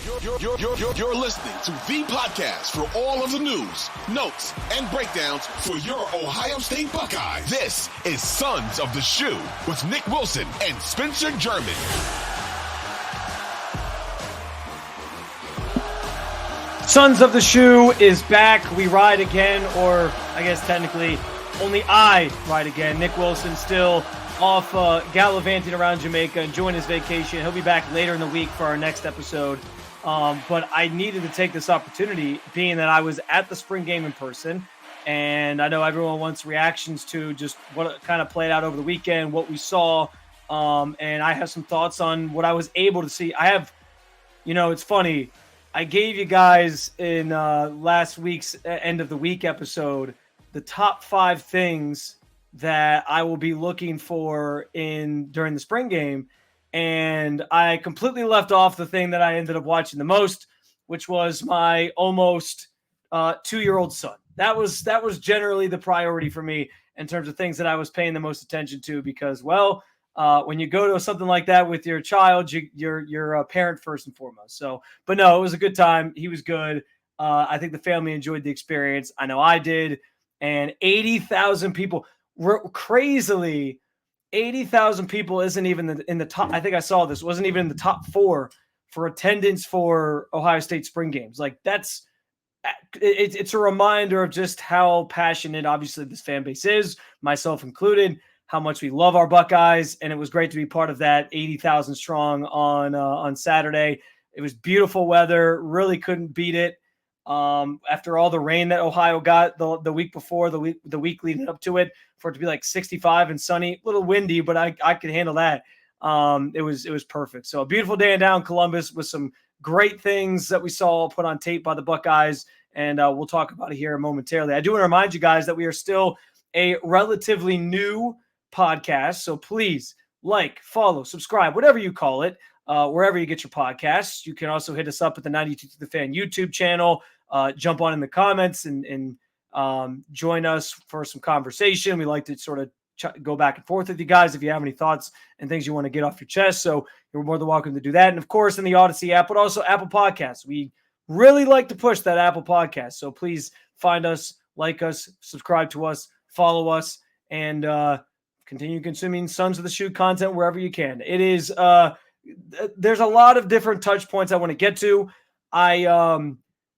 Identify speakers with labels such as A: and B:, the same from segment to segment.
A: You're listening to the podcast for all of the news, notes, and breakdowns for your Ohio State Buckeyes. This is Sons of the Shoe with Nick Wilson and Spencer German.
B: Sons of the Shoe is back. We ride again, or I guess technically only I ride again. Nick Wilson still off gallivanting around Jamaica, enjoying his vacation. He'll be back later in the week for our next episode. But I needed to take this opportunity, being that I was at the spring game in person, and I know everyone wants reactions to just what kind of played out over the weekend, what we saw, and I have some thoughts on what I was able to see. I have, it's funny. I gave you guys in last week's end of the week episode the top 5 things that I will be looking for during the spring game. And I completely left off the thing that I ended up watching the most, which was my almost 2-year-old son. That was generally the priority for me in terms of things that I was paying the most attention to, because, when you go to something like that with your child, you're a parent first and foremost. So, but no, it was a good time. He was good. I think the family enjoyed the experience. I know I did. And 80,000 people, crazily, 80,000 people isn't even in the top. I think I saw this wasn't even in the top 4 for attendance for Ohio State spring games. Like, it's a reminder of just how passionate, obviously, this fan base is, myself included, how much we love our Buckeyes. And it was great to be part of that 80,000 strong on Saturday. It was beautiful weather. Really couldn't beat it. After all the rain that Ohio got the week before, the week leading up to it, for it to be like 65 and sunny, a little windy, but I could handle that. It was perfect. So a beautiful day in down Columbus with some great things that we saw put on tape by the Buckeyes, and we'll talk about it here momentarily. I do want to remind you guys that we are still a relatively new podcast, so please follow, subscribe, whatever you call it, wherever you get your podcasts. You can also hit us up at the 92 to the Fan YouTube channel. Jump on in the comments and join us for some conversation. We like to sort of go back and forth with you guys if you have any thoughts and things you want to get off your chest. So you're more than welcome to do that. And of course, in the Odyssey app, but also Apple Podcasts. We really like to push that Apple Podcast. So please find us, like us, subscribe to us, follow us, and continue consuming Sons of the Shoe content wherever you can. It is there's a lot of different touch points I want to get to.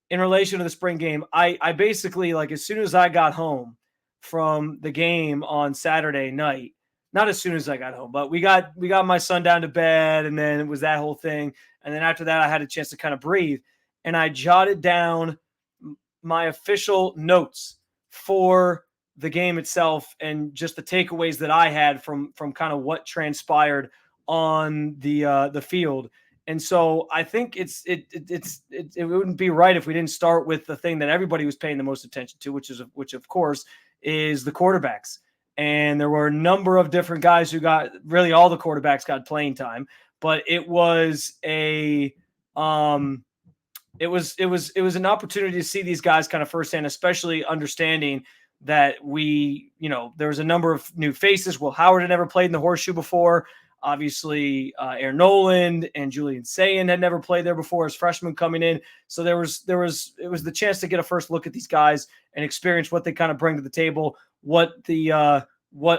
B: In relation to the spring game, I basically, as soon as I got home from the game on Saturday night, not as soon as I got home, but we got my son down to bed, and then it was that whole thing. And then after that, I had a chance to kind of breathe, and I jotted down my official notes for the game itself and just the takeaways that I had from kind of what transpired on the field. And so I think it wouldn't be right if we didn't start with the thing that everybody was paying the most attention to, which of course is the quarterbacks. And there were a number of different guys who really all the quarterbacks got playing time, but it was an opportunity to see these guys kind of firsthand, especially understanding that there was a number of new faces. Will Howard had never played in the Horseshoe before. Obviously, Aaron Noland and Julian Sayin had never played there before as freshmen coming in. So it was the chance to get a first look at these guys and experience what they kind of bring to the table, what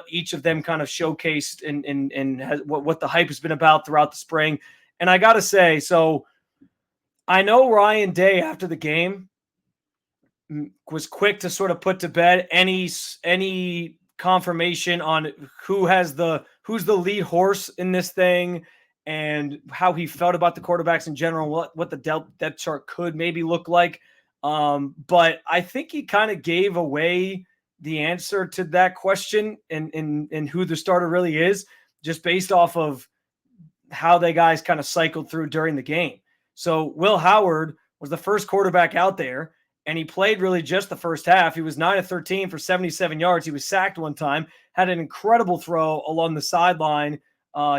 B: each of them kind of showcased and what the hype has been about throughout the spring. And I got to say, so I know Ryan Day after the game was quick to sort of put to bed any confirmation on who's the lead horse in this thing and how he felt about the quarterbacks in general, what the depth chart could maybe look like. But I think he kind of gave away the answer to that question and who the starter really is, just based off of how they guys kind of cycled through during the game. So Will Howard was the first quarterback out there, and he played really just the first half. He was 9 of 13 for 77 yards. He was sacked one time, had an incredible throw along the sideline.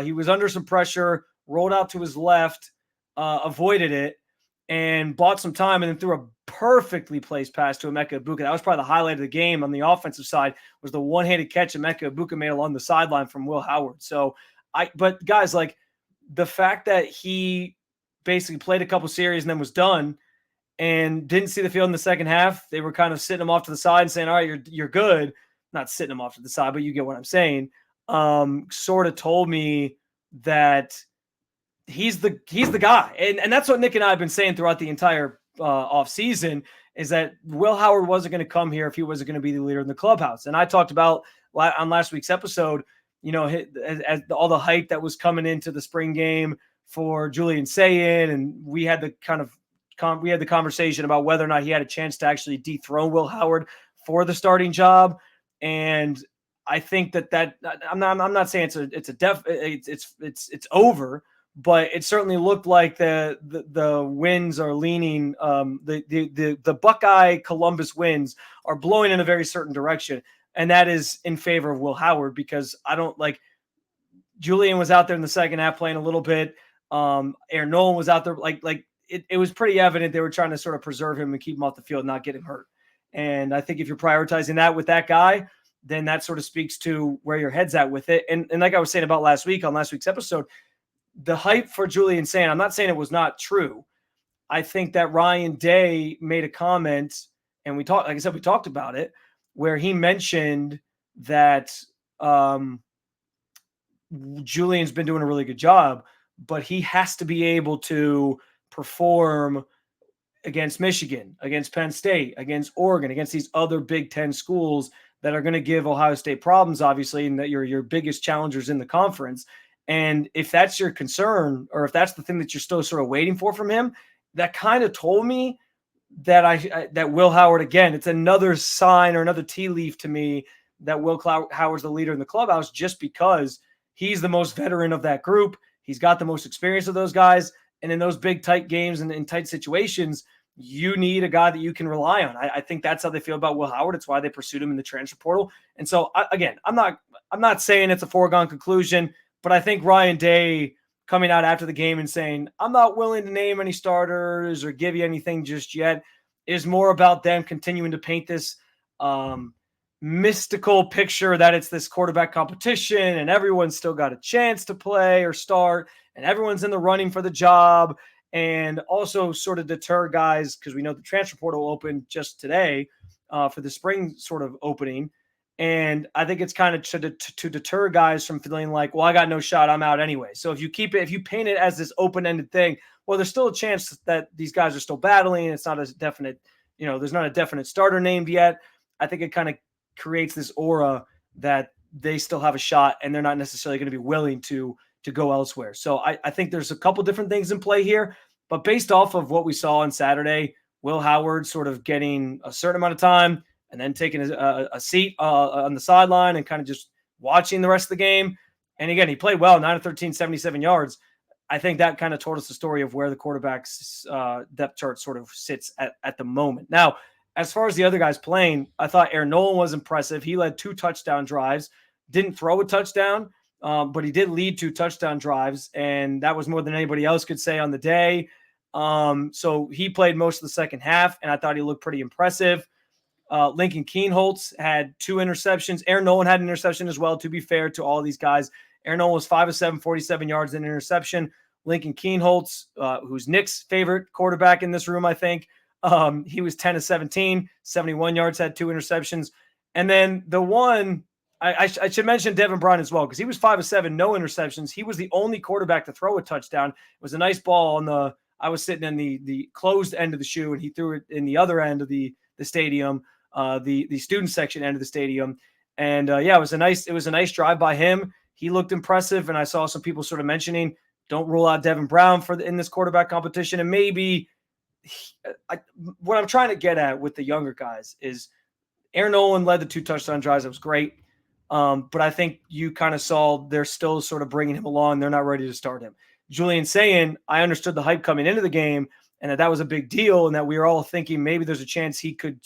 B: He was under some pressure, rolled out to his left, avoided it, and bought some time, and then threw a perfectly placed pass to Emeka Egbuka. That was probably the highlight of the game on the offensive side, was the one-handed catch Emeka Egbuka made along the sideline from Will Howard. But guys, like, the fact that he basically played a couple series and then was done and didn't see the field in the second half. They were kind of sitting him off to the side and saying, all right, you're good. Not sitting him off to the side, but you get what I'm saying. Sort of told me that he's the guy. And that's what Nick and I have been saying throughout the entire off season, is that Will Howard wasn't going to come here if he wasn't going to be the leader in the clubhouse. And I talked about on last week's episode, as all the hype that was coming into the spring game for Julian Sayin, and we had the conversation about whether or not he had a chance to actually dethrone Will Howard for the starting job. And I think that I'm not saying it's over, but it certainly looked like the winds are leaning. The Buckeye Columbus winds are blowing in a very certain direction, and that is in favor of Will Howard, because I don't like Julian was out there in the second half playing a little bit. Aaron Nolan was out there it was pretty evident they were trying to sort of preserve him and keep him off the field, not get him hurt. And I think if you're prioritizing that with that guy, then that sort of speaks to where your head's at with it. And like I was saying about last week's episode, the hype for Julian Sayin, I'm not saying it was not true. I think that Ryan Day made a comment, and we talked about it, where he mentioned that Julian's been doing a really good job, but he has to be able to perform against Michigan, against Penn State, against Oregon, against these other Big Ten schools that are going to give Ohio State problems, obviously, and that you're your biggest challengers in the conference. And if that's your concern, or if that's the thing that you're still sort of waiting for from him, that kind of told me that that Will Howard, again, it's another sign or another tea leaf to me that Will Howard's the leader in the clubhouse, just because he's the most veteran of that group. He's got the most experience of those guys. And in those big, tight games and in tight situations, you need a guy that you can rely on. I think that's how they feel about Will Howard. It's why they pursued him in the transfer portal. And so, again, I'm not saying it's a foregone conclusion, but I think Ryan Day coming out after the game and saying, I'm not willing to name any starters or give you anything just yet, is more about them continuing to paint this mystical picture that it's this quarterback competition and everyone's still got a chance to play or start and everyone's in the running for the job, and also sort of deter guys, because we know the transfer portal opened just today for the spring sort of opening. And I think it's kind of to deter guys from feeling like, well, I got no shot, I'm out anyway. So if you paint it as this open-ended thing, well, there's still a chance that these guys are still battling. It's not as definite, there's not a definite starter named yet. I think it kind of creates this aura that they still have a shot and they're not necessarily going to be willing to go elsewhere. So I think there's a couple different things in play here, but based off of what we saw on Saturday, Will Howard sort of getting a certain amount of time and then taking a seat on the sideline and kind of just watching the rest of the game. And again, he played well, 9 of 13, 77 yards. I think that kind of told us the story of where the quarterback's depth chart sort of sits at the moment. Now, as far as the other guys playing, I thought Aaron Nolan was impressive. He led 2 touchdown drives, didn't throw a touchdown, but he did lead 2 touchdown drives, and that was more than anybody else could say on the day. So he played most of the second half, and I thought he looked pretty impressive. Lincoln Keenholz had 2 interceptions. Aaron Nolan had an interception as well, to be fair to all these guys. Aaron Nolan was 5 of 7, 47 yards and an interception. Lincoln Keenholz, who's Nick's favorite quarterback in this room, I think, he was 10 of 17, 71 yards, had 2 interceptions. And then the one, I should mention Devin Brown as well, because he was 5 of 7, no interceptions. He was the only quarterback to throw a touchdown. It was a nice ball I was sitting in the closed end of the shoe, and he threw it in the other end of the stadium, the student section end of the stadium. And it was a nice drive by him. He looked impressive, and I saw some people sort of mentioning, don't rule out Devin Brown in this quarterback competition. And maybe what I'm trying to get at with the younger guys is Aaron Nolan led the 2 touchdown drives. That was great. But I think you kind of saw they're still sort of bringing him along. They're not ready to start him. Julian Sayin, I understood the hype coming into the game and that was a big deal, and that we were all thinking maybe there's a chance he could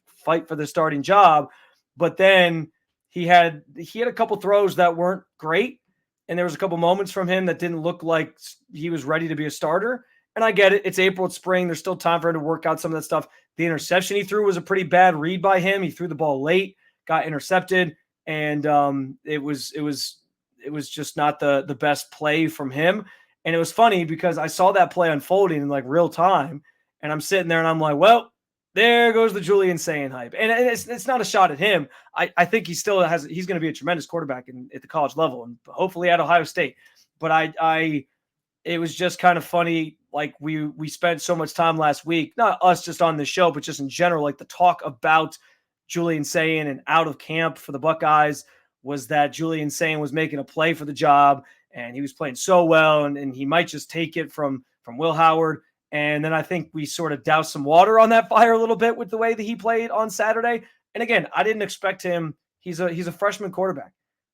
B: fight for the starting job. But then he had a couple throws that weren't great, and there was a couple moments from him that didn't look like he was ready to be a starter. And I get it. It's April, it's spring. There's still time for him to work out some of that stuff. The interception he threw was a pretty bad read by him. He threw the ball late, got intercepted, and it was just not the best play from him. And it was funny because I saw that play unfolding in like real time, and I'm sitting there and I'm like, well, there goes the Julian Sayin hype. And it's not a shot at him. I think he's going to be a tremendous quarterback at the college level and hopefully at Ohio State. But it was just kind of funny. Like we spent so much time last week, not us just on the show, but just in general, like the talk about Julian Sayin and out of camp for the Buckeyes was that Julian Sayin was making a play for the job and he was playing so well and he might just take it from Will Howard. And then I think we sort of doused some water on that fire a little bit with the way that he played on Saturday. And again, I didn't expect him. He's a freshman quarterback.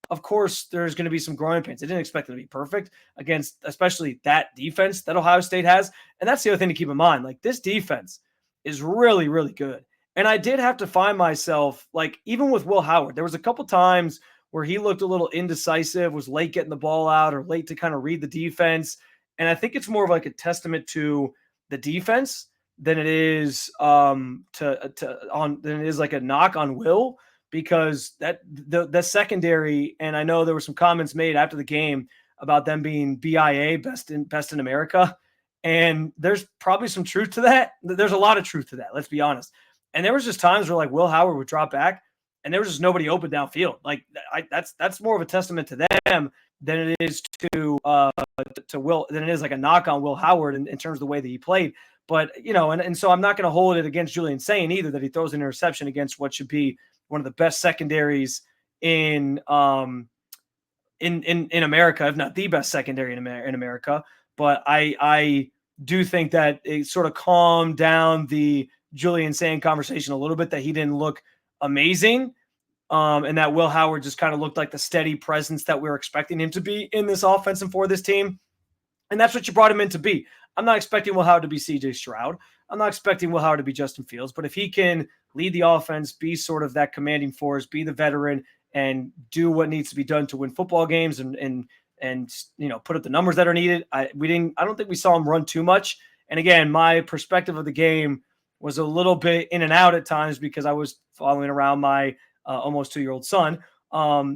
B: Of course, there's going to be some growing pains. I didn't expect him to be perfect against especially that defense that Ohio State has. And that's the other thing to keep in mind. Like, this defense is really, really good. And I did have to find myself, like, even with Will Howard, there was a couple times where he looked a little indecisive, was late getting the ball out or late to kind of read the defense. And I think it's more of like a testament to the defense than it is than it is like a knock on Will, because the secondary, and I know there were some comments made after the game about them being BIA, best in America, and there's probably some truth to that. There's a lot of truth to that, let's be honest. And there was just times where like Will Howard would drop back and there was just nobody open downfield. Like that's more of a testament to them than it is to Will, than it is like a knock on Will Howard in terms of the way that he played. But, and so I'm not going to hold it against Julian Sayin either that he throws an interception against what should be one of the best secondaries in America, if not the best secondary in America. But I do think that it sort of calmed down the Julian Sayin conversation a little bit, that he didn't look amazing. And that Will Howard just kind of looked like the steady presence that we were expecting him to be in this offense and for this team. And that's what you brought him in to be. I'm not expecting Will Howard to be CJ Stroud. I'm not expecting Will Howard to be Justin Fields. But if he can lead the offense, be sort of that commanding force, be the veteran, and do what needs to be done to win football games and put up the numbers that are needed. I don't think we saw him run too much. And again, my perspective of the game was a little bit in and out at times because I was following around my almost 2-year-old son. I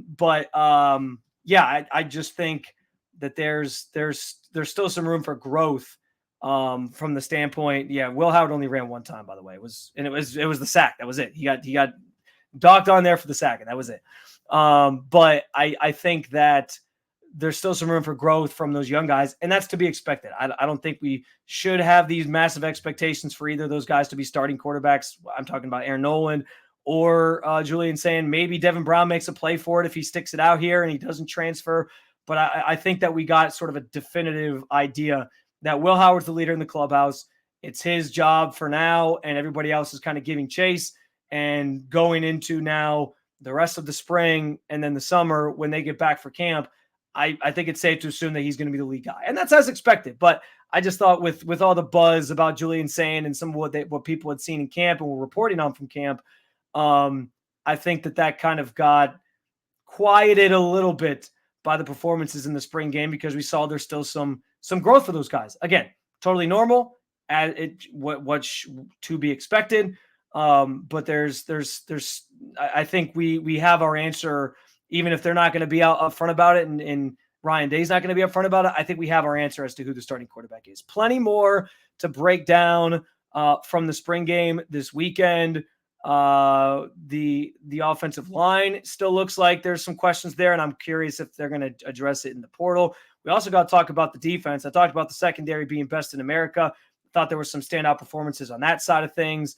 B: just think that there's still some room for growth from the standpoint. Yeah, Will Howard only ran one time, by the way. It was the sack. That was it. He got docked on there for the sack, and that was it. But I think that there's still some room for growth from those young guys, and that's to be expected. I don't think we should have these massive expectations for either of those guys to be starting quarterbacks. I'm talking about Aaron Nolan or Julian Sayin. Maybe Devin Brown makes a play for it if he sticks it out here and he doesn't transfer. But I think that we got sort of a definitive idea that Will Howard's the leader in the clubhouse. It's his job for now, and everybody else is kind of giving chase. And going into now the rest of the spring and then the summer when they get back for camp, I think it's safe to assume that he's going to be the lead guy. And that's as expected. But I just thought with all the buzz about Julian Sayin and some of what people had seen in camp and were reporting on from camp, I think that kind of got quieted a little bit by the performances in the spring game, because we saw there's still some growth for those guys. Again, totally normal, what to be expected. But I think we have our answer, even if they're not going to be out upfront about it, and Ryan Day's not going to be upfront about it. I think we have our answer as to who the starting quarterback is. Plenty more to break down from the spring game this weekend. The offensive line still looks like there's some questions there, and I'm curious if they're going to address it in the portal. We also got to talk about the defense. I talked about the secondary being best in America. Thought there were some standout performances on that side of things,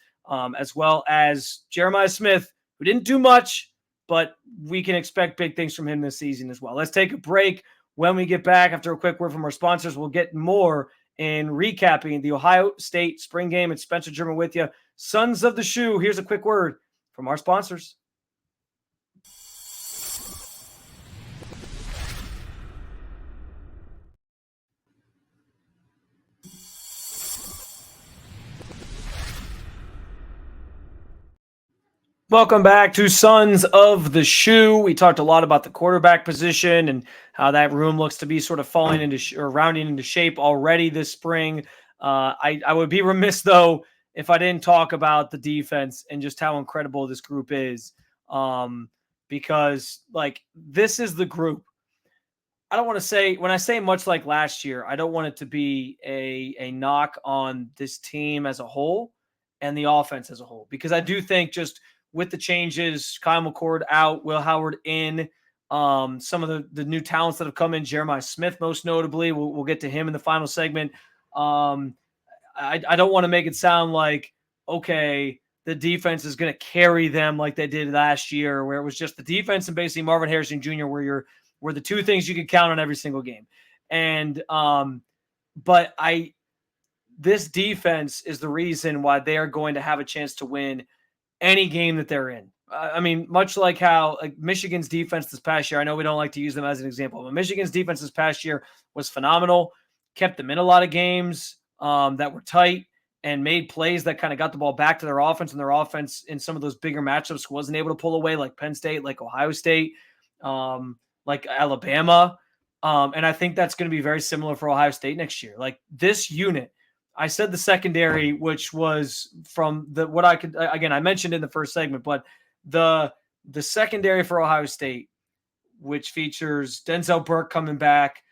B: as well as Jeremiah Smith, who didn't do much, but we can expect big things from him this season as well. Let's take a break. When we get back, after a quick word from our sponsors, we'll get more in recapping the Ohio State spring game. It's Spencer German with you. Sons of the Shoe. Here's a quick word from our sponsors. Welcome back to Sons of the Shoe. We talked a lot about the quarterback position and how that room looks to be sort of falling into or rounding into shape already this spring. I would be remiss, though, if I didn't talk about the defense and just how incredible this group is. Because, like, this is the group I don't want to say, when I say much like last year, I don't want it to be a knock on this team as a whole and the offense as a whole, because I do think just with the changes, Kyle McCord out, Will Howard in, some of the new talents that have come in, Jeremiah Smith most notably, we'll get to him in the final segment. Um, I don't want to make it sound like, okay, the defense is going to carry them like they did last year, where it was just the defense and basically Marvin Harrison Jr., were the two things you could count on every single game. And but this defense is the reason why they are going to have a chance to win any game that they're in. I mean, much like how Michigan's defense this past year, I know we don't like to use them as an example, but Michigan's defense this past year was phenomenal, kept them in a lot of games that were tight, and made plays that kind of got the ball back to their offense, and their offense in some of those bigger matchups wasn't able to pull away, like Penn State, like Ohio State, like Alabama. And I think that's going to be very similar for Ohio State next year. Like this unit, I said the secondary, which was from what I could, again, I mentioned in the first segment, but the secondary for Ohio State, which features Denzel Burke coming back,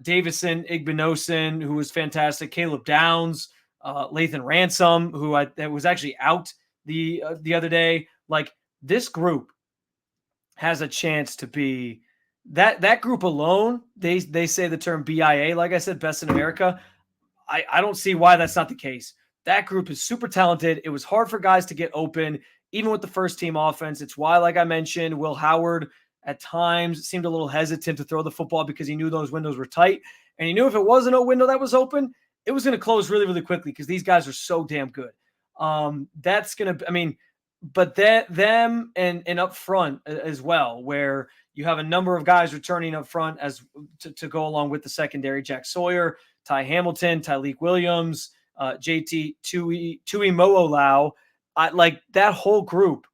B: Davison Igbinosun, who was fantastic, Caleb Downs, Lathan Ransom, who was actually out the other day. Like this group has a chance to be that group alone. They say the term BIA, like I said, best in America. I don't see why that's not the case. That group is super talented. It was hard for guys to get open, even with the first team offense. It's why, like I mentioned, Will Howard at times seemed a little hesitant to throw the football because he knew those windows were tight. And he knew if it wasn't a window that was open, it was going to close really, really quickly because these guys are so damn good. That's going to, I mean, but them and up front as well, where you have a number of guys returning up front as to go along with the secondary, Jack Sawyer, Ty Hamilton, Tyleek Williams, JT Tuimoloau. Like that whole group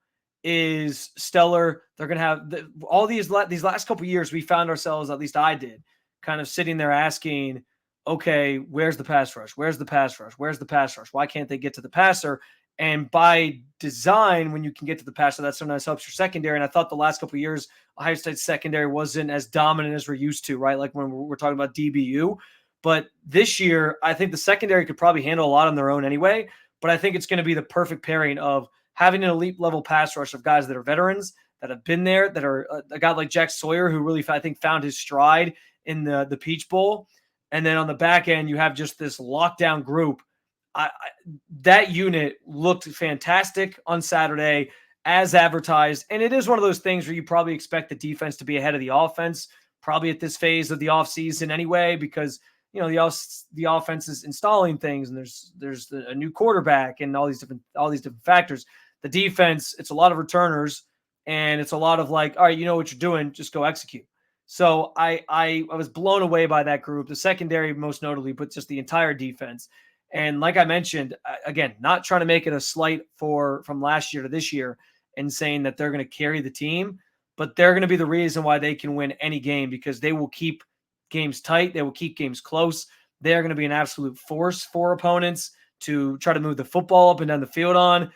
B: is stellar. They're going to have all these last couple of years. We found ourselves, at least I did, kind of sitting there asking, okay, where's the pass rush? Where's the pass rush? Where's the pass rush? Why can't they get to the passer? And by design, when you can get to the passer, that sometimes helps your secondary. And I thought the last couple of years, Ohio State's secondary wasn't as dominant as we're used to, right? Like when we're talking about DBU. But this year, I think the secondary could probably handle a lot on their own anyway. But I think it's going to be the perfect pairing of having an elite level pass rush of guys that are veterans, that have been there, that are a guy like Jack Sawyer, who really, I think, found his stride in the Peach Bowl. And then on the back end, you have just this lockdown group. That unit looked fantastic on Saturday as advertised. And it is one of those things where you probably expect the defense to be ahead of the offense, probably at this phase of the offseason anyway, because you know the offense is installing things, and there's a new quarterback and all these different factors. The defense, it's a lot of returners, and it's a lot of like, all right, you know what you're doing, just go execute. So I was blown away by that group, the secondary most notably, but just the entire defense. And like I mentioned, again, not trying to make it a slight from last year to this year and saying that they're going to carry the team, but they're going to be the reason why they can win any game, because they will keep games tight. They will keep games close. They're going to be an absolute force for opponents to try to move the football up and down the field on.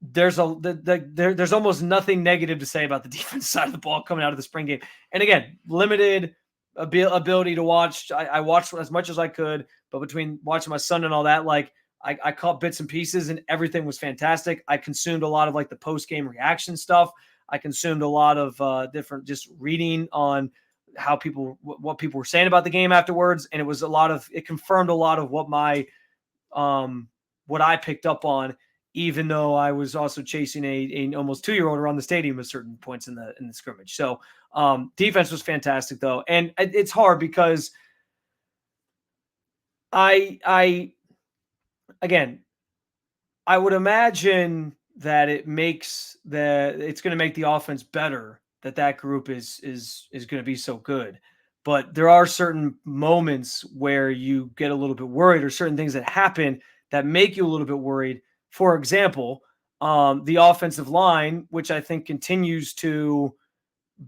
B: There's almost nothing negative to say about the defense side of the ball coming out of the spring game. And again, limited ability to watch. I watched as much as I could, but between watching my son and all that, like I caught bits and pieces, and everything was fantastic. I consumed a lot of like the post-game reaction stuff. I consumed a lot of different just reading on how what people were saying about the game afterwards. And it confirmed a lot of what what I picked up on, even though I was also chasing a almost 2-year-old around the stadium at certain points in the scrimmage. So defense was fantastic though. And it's hard because I would imagine that it's going to make the offense better, that group is going to be so good. But there are certain moments where you get a little bit worried, or certain things that happen that make you a little bit worried. For example, the offensive line, which I think continues to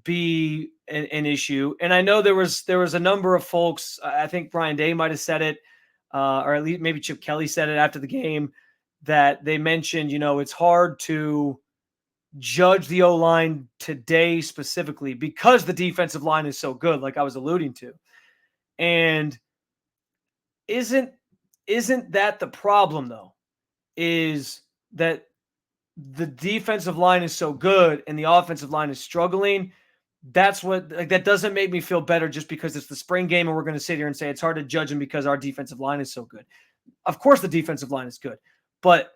B: be an issue. And I know there was a number of folks, I think Brian Day might have said it, or at least maybe Chip Kelly said it after the game, that they mentioned, it's hard to judge the O-line today specifically because the defensive line is so good, like I was alluding to. And isn't that the problem, though? Is that the defensive line is so good and the offensive line is struggling? That's what, like, that doesn't make me feel better just because it's the spring game and we're going to sit here and say it's hard to judge them because our defensive line is so good. Of course, the defensive line is good, but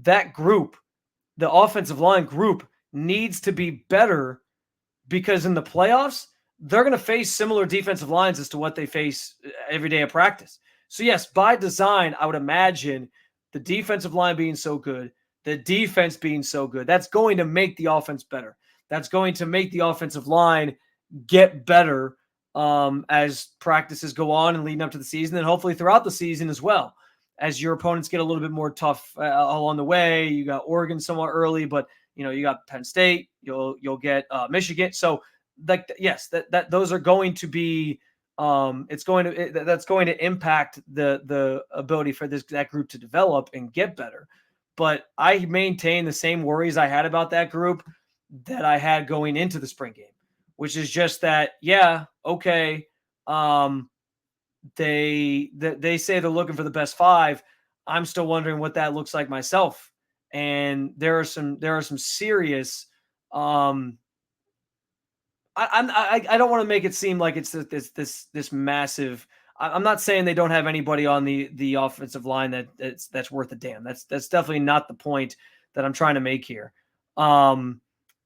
B: that group, the offensive line group, needs to be better because in the playoffs, they're going to face similar defensive lines as to what they face every day of practice. So yes, by design, I would imagine the defensive line being so good, the defense being so good, that's going to make the offense better. That's going to make the offensive line get better as practices go on and leading up to the season, and hopefully throughout the season as well. As your opponents get a little bit more tough along the way, you got Oregon somewhat early, but you got Penn State, you'll get Michigan. So yes, that those are going to be that's going to impact the ability for that group to develop and get better. But I maintain the same worries I had about that group that I had going into the spring game, which is just that, yeah, okay, they say they're looking for the best five. I'm still wondering what that looks like myself. And there are some serious. I don't want to make it seem like it's this massive. I'm not saying they don't have anybody on the offensive line that's worth a damn. That's definitely not the point that I'm trying to make here.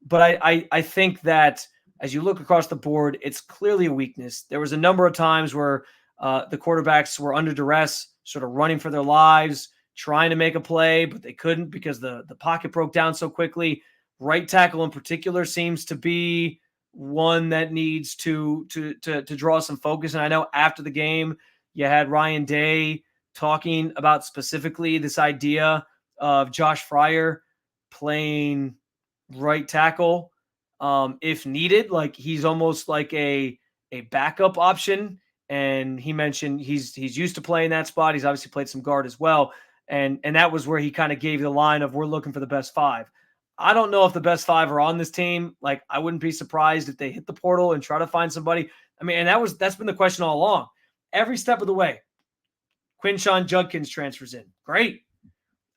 B: But I think that as you look across the board, it's clearly a weakness. There was a number of times where the quarterbacks were under duress, sort of running for their lives, trying to make a play, but they couldn't because the pocket broke down so quickly. Right tackle in particular seems to be one that needs to draw some focus. And I know after the game, you had Ryan Day talking about specifically this idea of Josh Fryer playing right tackle if needed. Like he's almost like a backup option. And he mentioned he's used to playing that spot. He's obviously played some guard as well. And that was where he kind of gave the line of we're looking for the best five. I don't know if the best five are on this team. Like, I wouldn't be surprised if they hit the portal and try to find somebody. I mean, and that's been the question all along. Every step of the way. Quinshon Judkins transfers in. Great.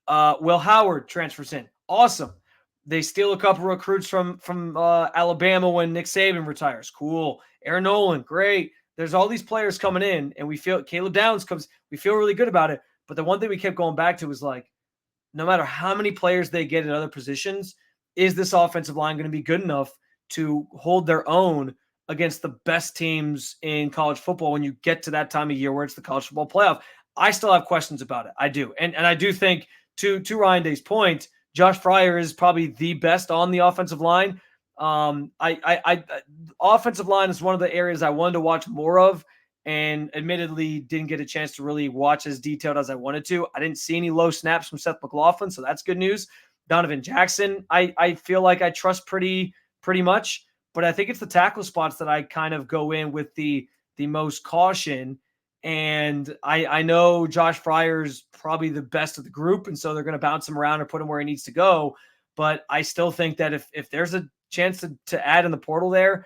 B: Will Howard transfers in. Awesome. They steal a couple recruits from Alabama when Nick Saban retires. Cool. Aaron Nolan. Great. There's all these players coming in, and we feel Caleb Downs comes. We feel really good about it. But the one thing we kept going back to was like, no matter how many players they get at other positions, is this offensive line going to be good enough to hold their own against the best teams in college football when you get to that time of year where it's the college football playoff? I still have questions about it. I do. And I do think, to Ryan Day's point, Josh Fryer is probably the best on the offensive line. Offensive line is one of the areas I wanted to watch more of, and admittedly didn't get a chance to really watch as detailed as I wanted to. I didn't see any low snaps from Seth McLaughlin, so that's good news. Donovan Jackson, I feel like I trust pretty much, but I think it's the tackle spots that I kind of go in with the most caution. And I know Josh Fryer's probably the best of the group, and so they're going to bounce him around or put him where he needs to go. But I still think that if there's a chance to add in the portal there,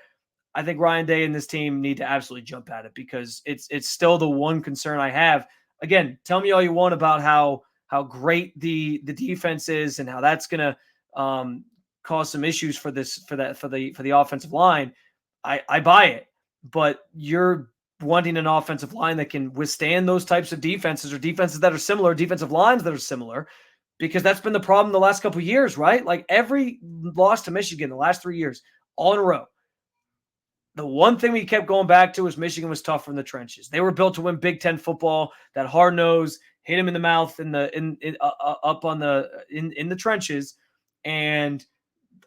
B: I think Ryan Day and this team need to absolutely jump at it, because it's still the one concern I have. Again, tell me all you want about how great the defense is and how that's going to cause some issues for the offensive line. I buy it, but you're wanting an offensive line that can withstand those types of defenses, or defenses that are similar, defensive lines that are similar, because that's been the problem the last couple of years, right? Like every loss to Michigan the last 3 years, all in a row. The one thing we kept going back to was Michigan was tough from the trenches. They were built to win Big Ten football. That hard nose, hit him in the mouth in the trenches, and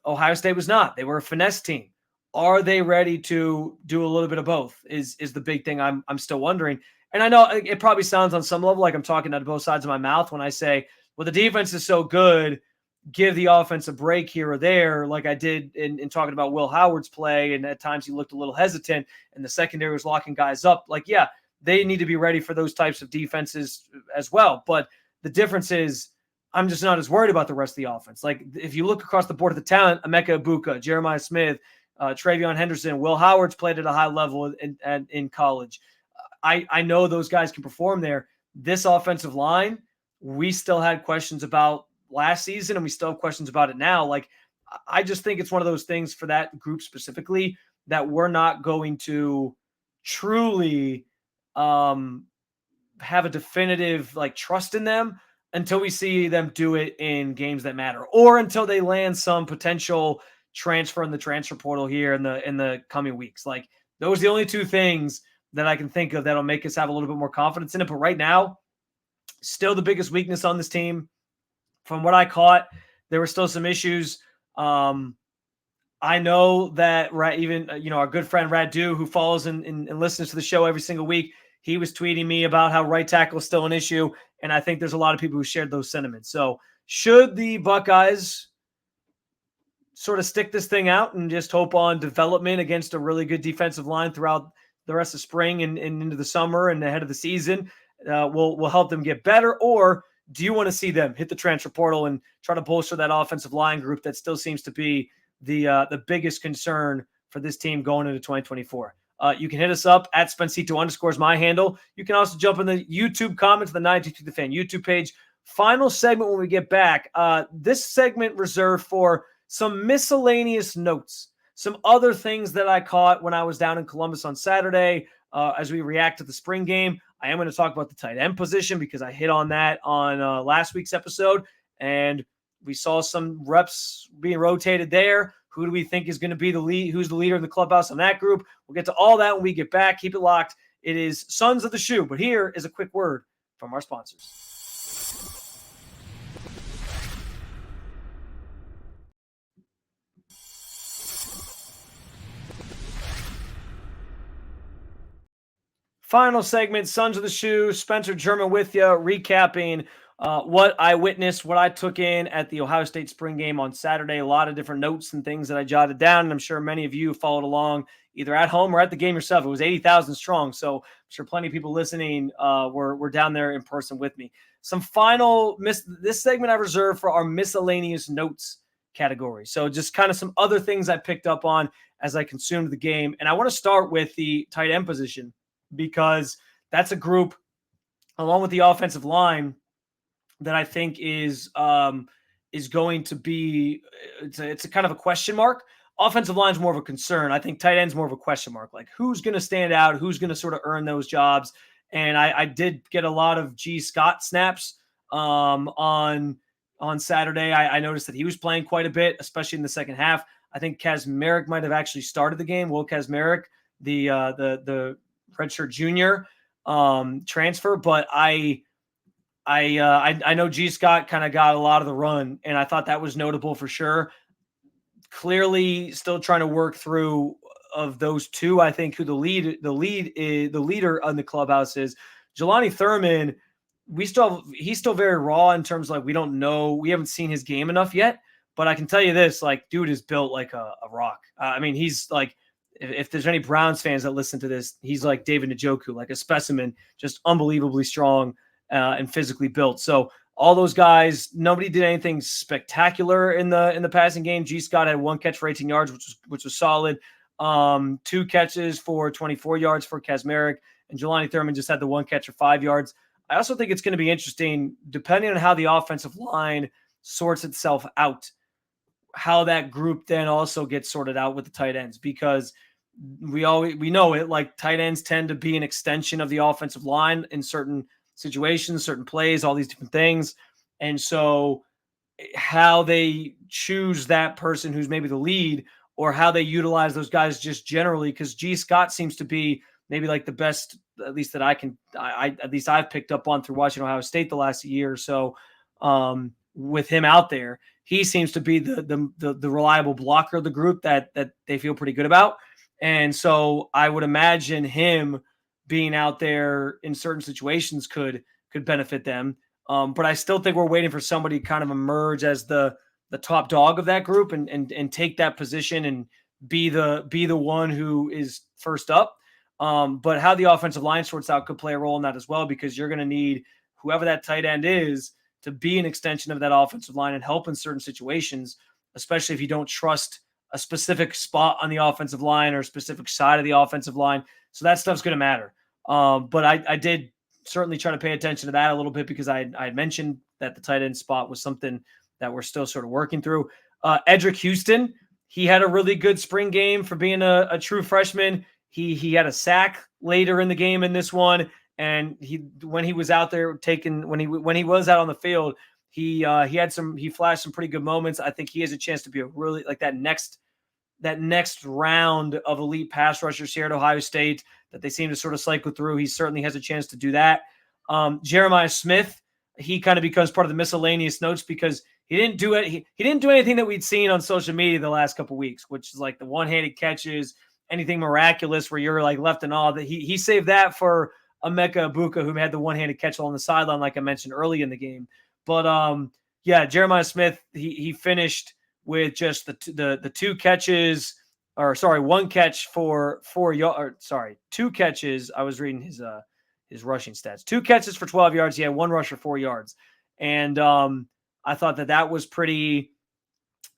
B: Ohio State was not. They were a finesse team. Are they ready to do a little bit of both? Is the big thing I'm still wondering. And I know it probably sounds on some level like I'm talking out of both sides of my mouth when I say, well, the defense is so good, give the offense a break here or there, like I did in talking about Will Howard's play. And at times he looked a little hesitant and the secondary was locking guys up. Like, yeah, they need to be ready for those types of defenses as well. But the difference is I'm just not as worried about the rest of the offense. Like, if you look across the board at the talent, Emeka Ibuka, Jeremiah Smith, Travion Henderson, Will Howard's played at a high level in college. I know those guys can perform there. This offensive line, we still had questions about last season, and we still have questions about it now. Like, I just think it's one of those things for that group specifically that we're not going to truly have a definitive like trust in them until we see them do it in games that matter, or until they land some potential transfer in the transfer portal here in the coming weeks. Like, those are the only two things that I can think of that'll make us have a little bit more confidence in it. But right now, still the biggest weakness on this team. From what I caught, there were still some issues. I know that even our good friend Radu, who follows and listens to the show every single week, he was tweeting me about how right tackle is still an issue, and I think there's a lot of people who shared those sentiments. So should the Buckeyes sort of stick this thing out and just hope on development against a really good defensive line throughout the rest of spring and into the summer and ahead of the season, will help them get better? Or do you want to see them hit the transfer portal and try to bolster that offensive line group that still seems to be the biggest concern for this team going into 2024? You can hit us up at Spencito_ is my handle. You can also jump in the YouTube comments, the 922 The Fan YouTube page. Final segment when we get back. This segment reserved for some miscellaneous notes, some other things that I caught when I was down in Columbus on Saturday as we react to the spring game. I am going to talk about the tight end position because I hit on that on last week's episode, and we saw some reps being rotated there. Who do we think is going to be the lead? Who's the leader of the clubhouse on that group? We'll get to all that when we get back. Keep it locked. It is Sons of the Shoe, but here is a quick word from our sponsors. Final segment, Sons of the Shoe. Spencer German with you, recapping what I witnessed, what I took in at the Ohio State spring game on Saturday. A lot of different notes and things that I jotted down, and I'm sure many of you followed along either at home or at the game yourself. It was 80,000 strong, so I'm sure plenty of people listening were down there in person with me. Some final this segment I reserved for our miscellaneous notes category. So just kind of some other things I picked up on as I consumed the game, and I want to start with the tight end position because that's a group, along with the offensive line, that I think is going to be it's a kind of a question mark. Offensive line is more of a concern. I think tight end's more of a question mark. Like, who's going to stand out? Who's going to sort of earn those jobs? And I did get a lot of G. Scott snaps on Saturday. I noticed that he was playing quite a bit, especially in the second half. I think Kazmarek might have actually started the game. Will Kazmarek, the redshirt junior transfer, but I know G. Scott kind of got a lot of the run, and I thought that was notable for sure. Clearly, still trying to work through of those two. I think who the leader on the clubhouse is. Jelani Thurman. He's still very raw in terms of, like, we don't know, we haven't seen his game enough yet. But I can tell you this: like, dude is built like a rock. I mean, he's like, if there's any Browns fans that listen to this, he's like David Njoku, like a specimen, just unbelievably strong and physically built. So all those guys, nobody did anything spectacular in the passing game. G. Scott had 1 catch for 18 yards, which was solid. 2 catches for 24 yards for Kazmarek, and Jelani Thurman just had the 1 catch for 5 yards. I also think it's going to be interesting, depending on how the offensive line sorts itself out, how that group then also gets sorted out with the tight ends, because we know it, like, tight ends tend to be an extension of the offensive line in certain situations, certain plays, all these different things. And so how they choose that person who's maybe the lead, or how they utilize those guys just generally, because G. Scott seems to be maybe like the best, at least that at least I've picked up on through watching Ohio State the last year or so. With him out there, he seems to be the reliable blocker of the group that they feel pretty good about. And so I would imagine him being out there in certain situations could benefit them. But I still think we're waiting for somebody to kind of emerge as the top dog of that group and take that position and be the one who is first up. But how the offensive line sorts out could play a role in that as well, because you're going to need whoever that tight end is to be an extension of that offensive line and help in certain situations, especially if you don't trust a specific spot on the offensive line or a specific side of the offensive line. So that stuff's going to matter. But I did certainly try to pay attention to that a little bit because I had mentioned that the tight end spot was something that we're still sort of working through. Edric Houston, he had a really good spring game for being a true freshman. He had a sack later in the game in this one, and when he was out there when he was out on the field, he flashed some pretty good moments. I think he has a chance to be a really like that next round of elite pass rushers here at Ohio State that they seem to sort of cycle through. He certainly has a chance to do that. Jeremiah Smith, he kind of becomes part of the miscellaneous notes because he didn't do it. He didn't do anything that we'd seen on social media the last couple of weeks, which is like the one-handed catches, anything miraculous where you're like left in awe. That he saved that for Emeka Ibuka, who had the one-handed catch on the sideline, like I mentioned early in the game. But yeah, Jeremiah Smith, he finished with just the two catches, or sorry, one catch for 4 yards. Sorry, two catches. I was reading his rushing stats. 2 catches for 12 yards. He had 1 rush for 4 yards, and I thought that was pretty.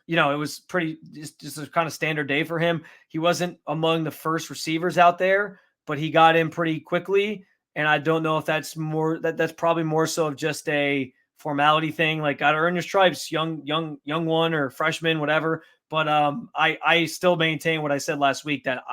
B: It was pretty just a kind of standard day for him. He wasn't among the first receivers out there, but he got in pretty quickly. And I don't know if that's probably more so of just a formality thing, like got to earn your stripes, young one or freshman, whatever. But I still maintain what I said last week, that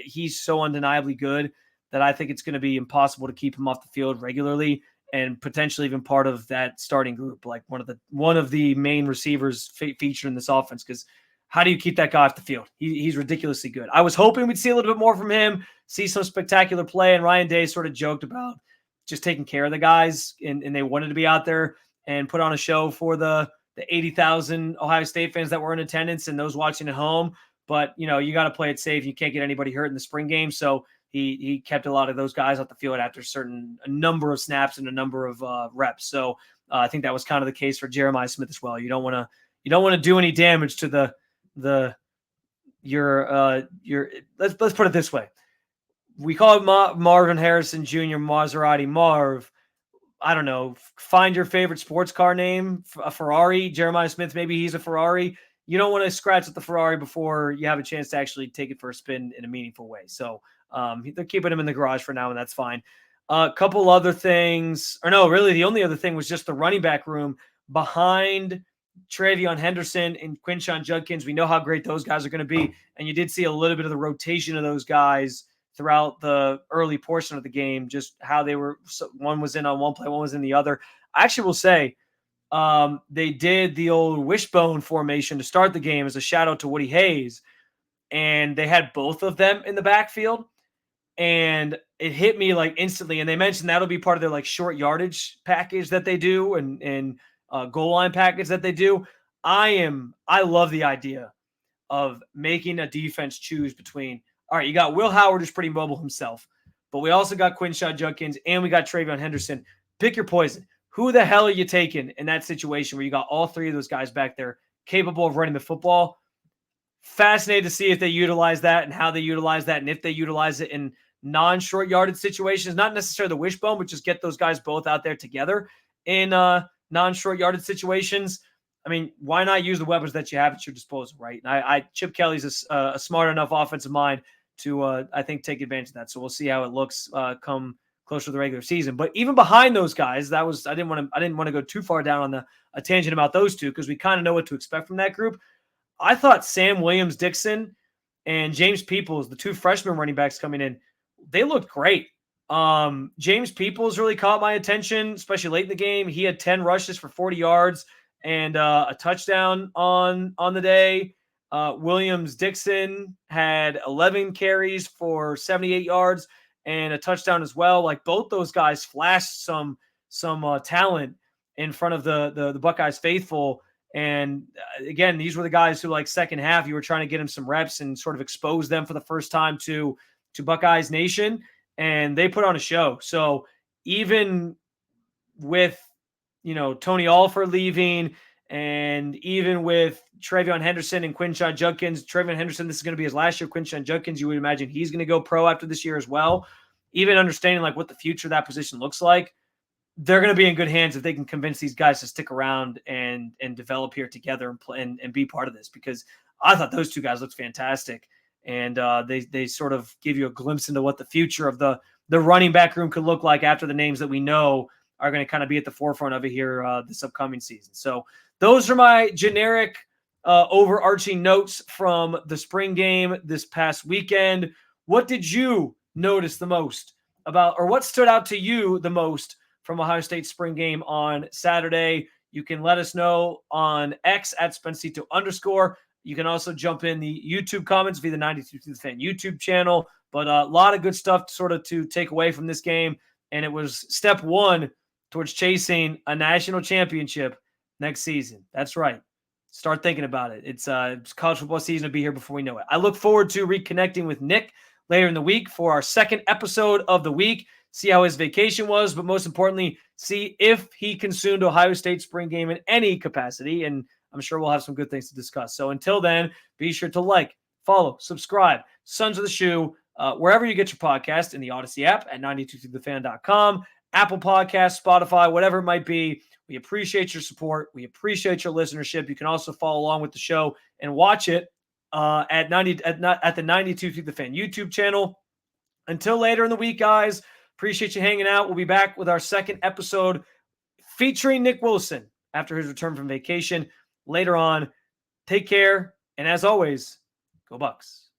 B: he's so undeniably good that I think it's going to be impossible to keep him off the field regularly and potentially even part of that starting group, like one of the main receivers featured in this offense. Because how do you keep that guy off the field? He's ridiculously good. I was hoping we'd see a little bit more from him, see some spectacular play. And Ryan Day sort of joked about just taking care of the guys, and they wanted to be out there and put on a show for the 80,000 Ohio State fans that were in attendance and those watching at home. But, you got to play it safe. You can't get anybody hurt in the spring game. So he kept a lot of those guys off the field after a number of snaps and a number of reps. So I think that was kind of the case for Jeremiah Smith as well. You don't want to do any damage to your let's put it this way. We call it Marvin Harrison Jr. Maserati Marv. I don't know. Find your favorite sports car name. A Ferrari. Jeremiah Smith, maybe he's a Ferrari. You don't want to scratch at the Ferrari before you have a chance to actually take it for a spin in a meaningful way. So they're keeping him in the garage for now, and that's fine. A couple other things, or no, really the only other thing was just the running back room behind Travion Henderson and Quinshon Judkins. We know how great those guys are going to be, and you did see a little bit of the rotation of those guys throughout the early portion of the game, just how they were. One was in on one play, one was in the other. I actually will say they did the old wishbone formation to start the game as a shout out to Woody Hayes, and they had both of them in the backfield. And it hit me like instantly. And they mentioned that'll be part of their like short yardage package that they do and goal line package that they do. I love the idea of making a defense choose between, all right, you got Will Howard, who's pretty mobile himself, but we also got Quinshon Judkins and we got Travion Henderson. Pick your poison. Who the hell are you taking in that situation where you got all three of those guys back there capable of running the football? Fascinated to see if they utilize that and how they utilize that, and if they utilize it in non-short yardage situations, not necessarily the wishbone, but just get those guys both out there together in non-short yardage situations. I mean, why not use the weapons that you have at your disposal, right? And Chip Kelly's a smart enough offensive mind to, I think, take advantage of that. So we'll see how it looks come closer to the regular season. But even behind those guys, I didn't want to go too far down on a tangent about those two because we kind of know what to expect from that group. I thought Sam Williams-Dixon and James Peoples, the two freshman running backs coming in, they looked great. James Peoples really caught my attention, especially late in the game. He had 10 rushes for 40 yards and a touchdown on the day. Williams-Dixon had 11 carries for 78 yards and a touchdown as well. Like both those guys flashed some talent in front of the Buckeyes faithful. And again, these were the guys who, like, second half, you were trying to get them some reps and sort of expose them for the first time to Buckeyes Nation, and they put on a show. So even with, Tony Alford leaving, and even with Travion Henderson and Quinshon Judkins, Travion Henderson, this is going to be his last year. Quinshon Judkins, you would imagine he's going to go pro after this year as well. Even understanding like what the future of that position looks like, they're going to be in good hands if they can convince these guys to stick around and develop here together and play and be part of this, because I thought those two guys looked fantastic. And they sort of give you a glimpse into what the future of the running back room could look like after the names that we know are going to kind of be at the forefront of it here this upcoming season. So those are my generic overarching notes from the spring game this past weekend. What did you notice the most about, or what stood out to you the most from Ohio State's spring game on Saturday? You can let us know on X at @Spencito_. You can also jump in the YouTube comments via the 92 to the Fan YouTube channel. But a lot of good stuff sort of to take away from this game. And it was step one towards chasing a national championship next season. That's right. Start thinking about it. It's college football season to be here before we know it. I look forward to reconnecting with Nick later in the week for our second episode of the week. See how his vacation was, but most importantly, see if he consumed Ohio State spring game in any capacity. And I'm sure we'll have some good things to discuss. So until then, be sure to like, follow, subscribe, Sons of the Shoe, wherever you get your podcast, in the Odyssey app at 92thethefan.com, Apple Podcasts, Spotify, whatever it might be. We appreciate your support. We appreciate your listenership. You can also follow along with the show and watch it at the 92 Through the Fan YouTube channel. Until later in the week, guys, appreciate you hanging out. We'll be back with our second episode featuring Nick Wilson after his return from vacation later on. Take care, and as always, go Bucks.